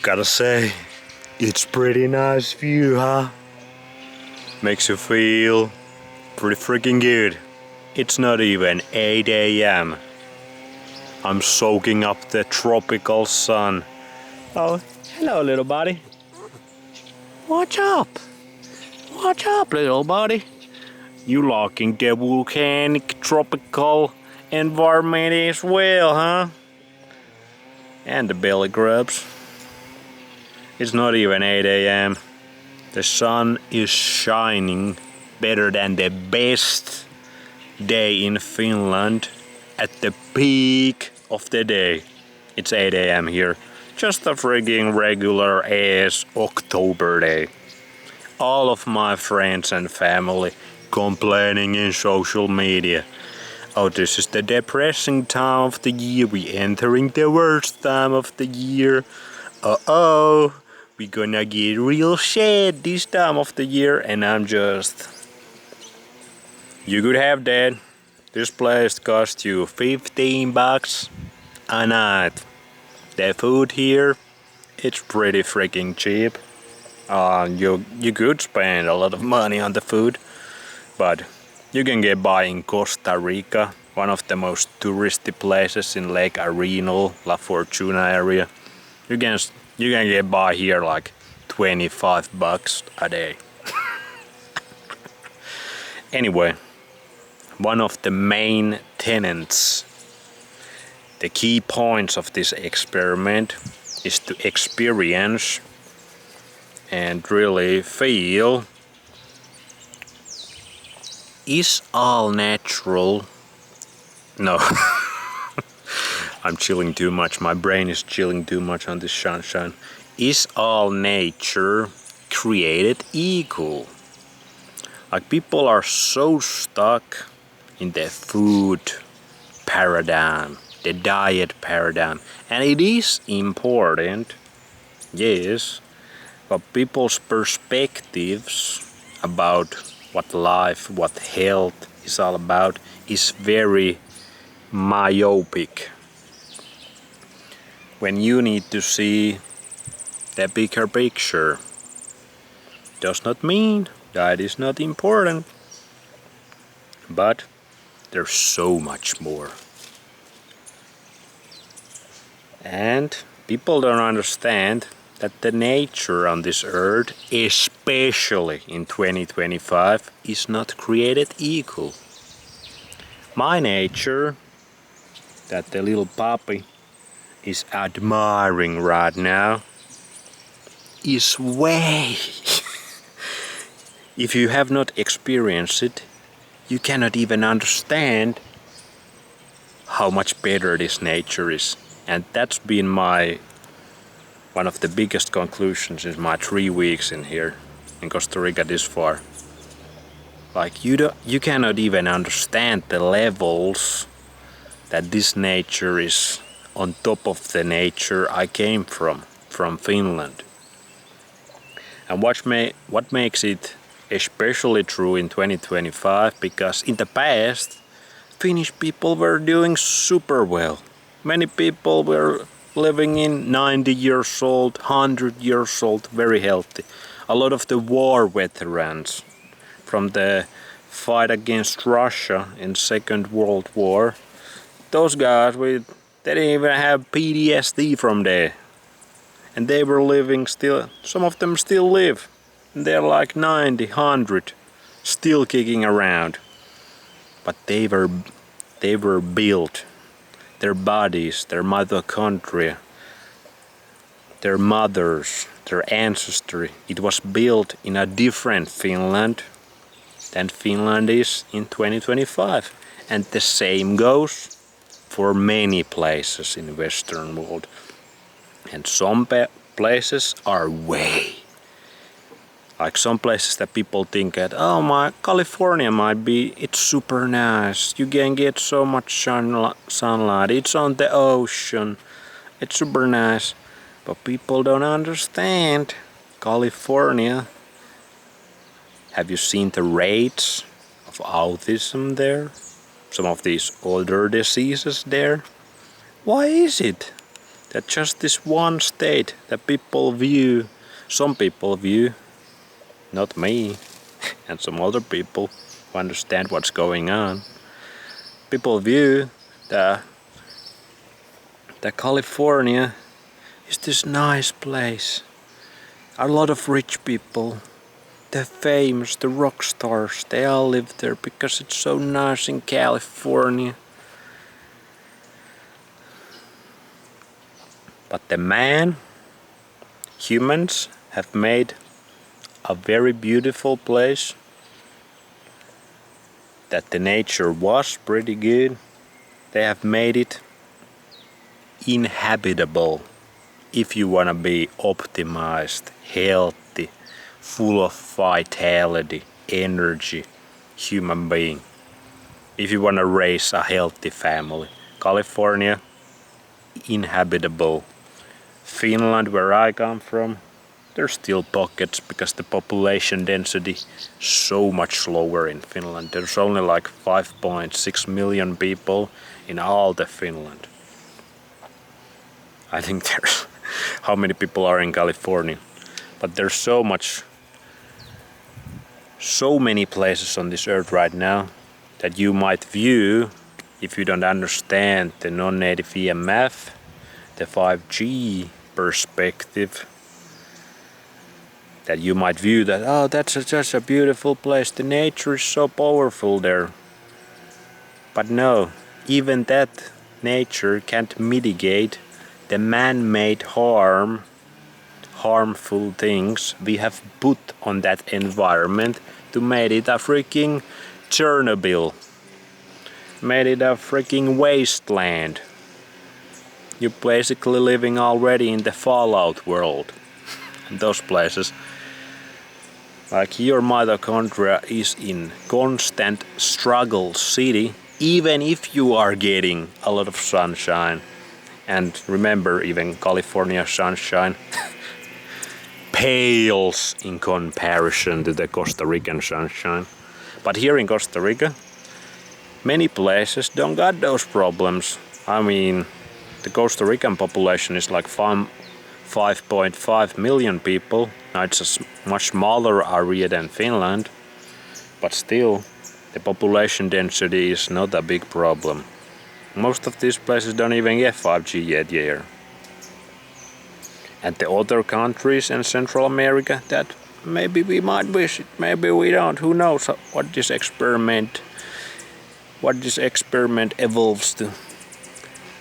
Gotta say, it's pretty nice view, huh? Makes you feel pretty freaking good. It's not even 8 a.m. I'm soaking up the tropical sun. Oh, hello little buddy. What's up? What's up little buddy? You liking the volcanic tropical environment as well, huh? And the belly grubs. It's not even 8 a.m. The sun is shining better than the best day in Finland at the peak of the day. It's 8 a.m. here. Just a freaking regular ass October day. All of my friends and family complaining in social media. Oh, this is the depressing time of the year. We entering the worst time of the year. Uh-oh. We gonna get real shit this time of the year, and I'm just... You could have that. This place cost you $15 a night. The food here, it's pretty freaking cheap. You could spend a lot of money on the food, but you can get by in Costa Rica, one of the most touristy places in Lake Arenal, La Fortuna area. You can get by here like $25 a day. Anyway, one of the main tenets, the key points of this experiment is to experience and really feel, is all natural? No. I'm chilling too much. My brain is chilling too much on this sunshine. Is all nature created equal? Like, people are so stuck in the food paradigm, the diet paradigm. And it is important, yes, but people's perspectives about what life, what health is all about is very myopic. When you need to see the bigger picture, does not mean that is not important, but there's so much more. And people don't understand that the nature on this earth, especially in 2025, is not created equal. My nature, that the little puppy is admiring right now, is way... If you have not experienced it, you cannot even understand how much better this nature is. And that's been one of the biggest conclusions in my 3 weeks in here in Costa Rica this far. Like, you cannot even understand the levels that this nature is on top of the nature I came from Finland. And what makes it especially true in 2025, because in the past Finnish people were doing super well. Many people were living in 90 years old, 100 years old, very healthy. A lot of the war veterans from the fight against Russia in Second World War, those guys, they didn't even have PTSD from there. And they were living still, some of them still live. And they're like 90, 100, still kicking around. But they were built, their bodies, their mitochondria, their mothers, their ancestry, it was built in a different Finland than Finland is in 2025. And the same goes for many places in the Western world. And some places are way. Like some places that people think that, oh, my California might be, it's super nice. You can get so much sunlight. It's on the ocean. It's super nice. But people don't understand California. Have you seen the rates of autism there? Some of these older diseases there? Why is it that just this one state that some people view, not me, and some other people who understand what's going on. People view that California is this nice place. A lot of rich people, the famous, the rock stars, they all live there because it's so nice in California. But humans have made a very beautiful place, that the nature was pretty good. They have made it inhabitable if you wanna be optimized, healthy, full of vitality, energy, human being. If you wanna raise a healthy family. California, inhabitable. Finland, where I come from, there's still pockets because the population density is so much lower in Finland. There's only like 5.6 million people in all the Finland. I think there's how many people are in California, but there's so many places on this earth right now that you might view, if you don't understand the non-native EMF, the 5G perspective, that you might view that, oh, that's just a beautiful place, the nature is so powerful there. But no, even that nature can't mitigate the man-made harmful things we have put on that environment to make it a freaking Chernobyl, made it a freaking wasteland. You're basically living already in the Fallout world. Those places, like your mitochondria is in constant struggle city, even if you are getting a lot of sunshine. And remember, even California sunshine pales in comparison to the Costa Rican sunshine. But here in Costa Rica, many places don't got those problems. I mean, the Costa Rican population is like 5.5 million people. Now it's a much smaller area than Finland, but still, the population density is not a big problem. Most of these places don't even get 5G yet here. And the other countries in Central America that maybe we might visit, maybe we don't, who knows what this experiment evolves to.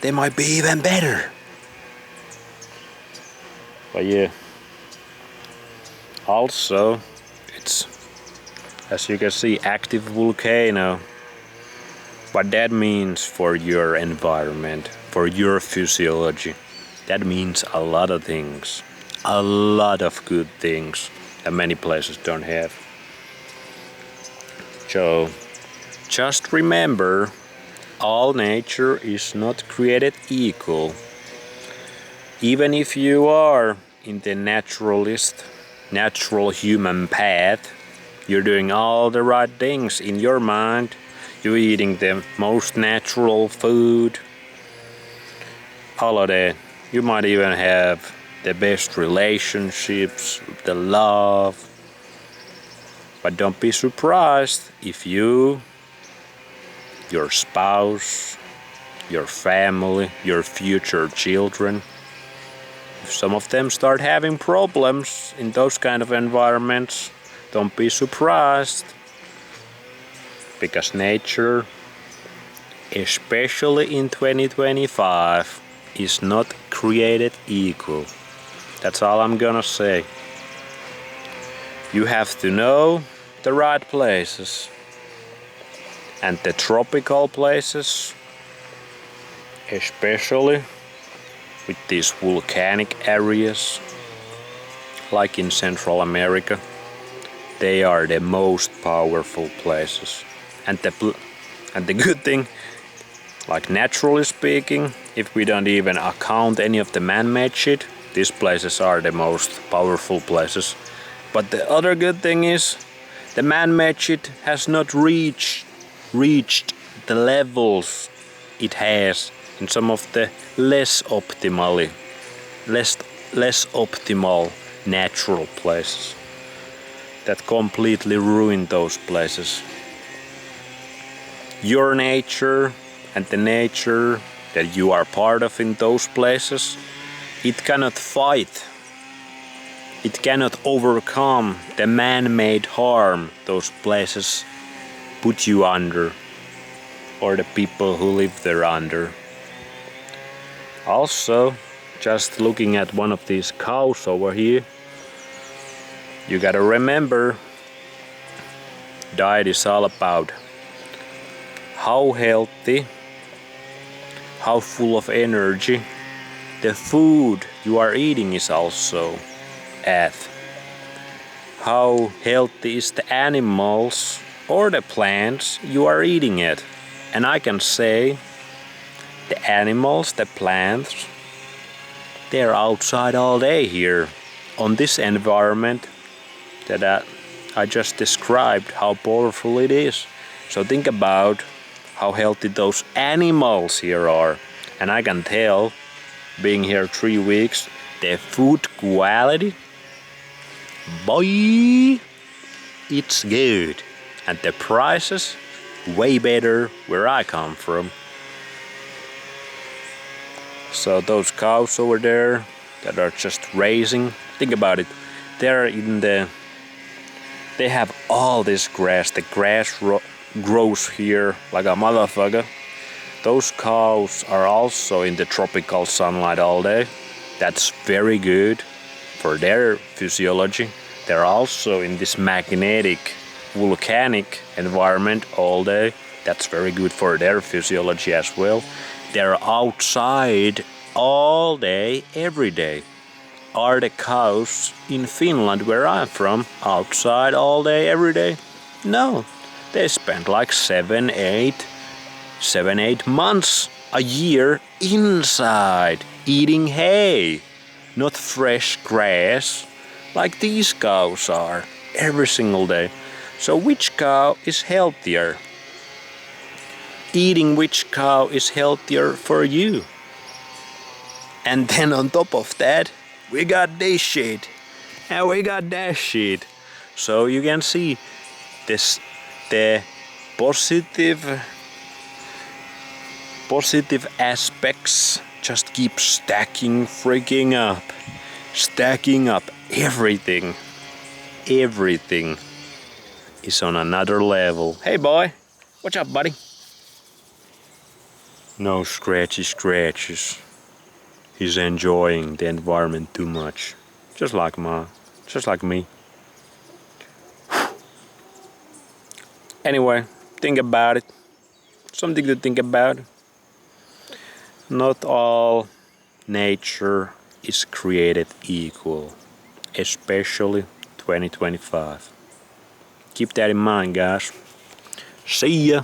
They might be even better. But yeah, also it's, as you can see, active volcano. What that means for your environment, for your physiology, that means a lot of things, a lot of good things that many places don't have. So just remember, all nature is not created equal. Even if you are in the natural human path, you're doing all the right things in your mind. You're eating the most natural food, all of that. You might even have the best relationships, the love. But don't be surprised if you, your spouse, your family, your future children, if some of them start having problems in those kind of environments, don't be surprised. Because nature, especially in 2025, is not created equal. That's all I'm gonna say. You have to know the right places. And the tropical places, especially with these volcanic areas, like in Central America, they are the most powerful places. And the good thing, like naturally speaking, if we don't even account any of the man-made shit, these places are the most powerful places. But the other good thing is, the man-made shit has not reached the levels it has in some of the less optimal natural places that completely ruin those places. Your nature and the nature that you are part of in those places, it cannot fight. It cannot overcome the man-made harm those places put you under, or the people who live there under. Also, just looking at one of these cows over here, you gotta remember, diet is all about how healthy, how full of energy the food you are eating is also at. How healthy is the animals or the plants you are eating it. And I can say the animals, the plants, they're outside all day here on this environment that I just described, how powerful it is. So think about how healthy those animals here are. And I can tell, being here 3 weeks, the food quality, boy, it's good. And the prices, way better where I come from. So those cows over there that are just raising, think about it, they have all this grass. The grass grows here like a motherfucker. Those cows are also in the tropical sunlight all day. That's very good for their physiology. They're also in this magnetic, volcanic environment all day. That's very good for their physiology as well. They're outside all day, every day. Are the cows in Finland, where I'm from, outside all day, every day? No. They spend like 7-8 months a year inside, eating hay, not fresh grass, like these cows are, every single day. So which cow is healthier? Eating which cow is healthier for you? And then on top of that, we got this shit. And we got that shit. So you can see this, the positive aspects just keep stacking freaking up. Stacking up. Everything is on another level. Hey boy, what's up, buddy? No scratches. He's enjoying the environment too much. Just like me. Anyway, think about it. Something to think about. Not all nature is created equal, especially 2025. Keep that in mind, guys. See ya!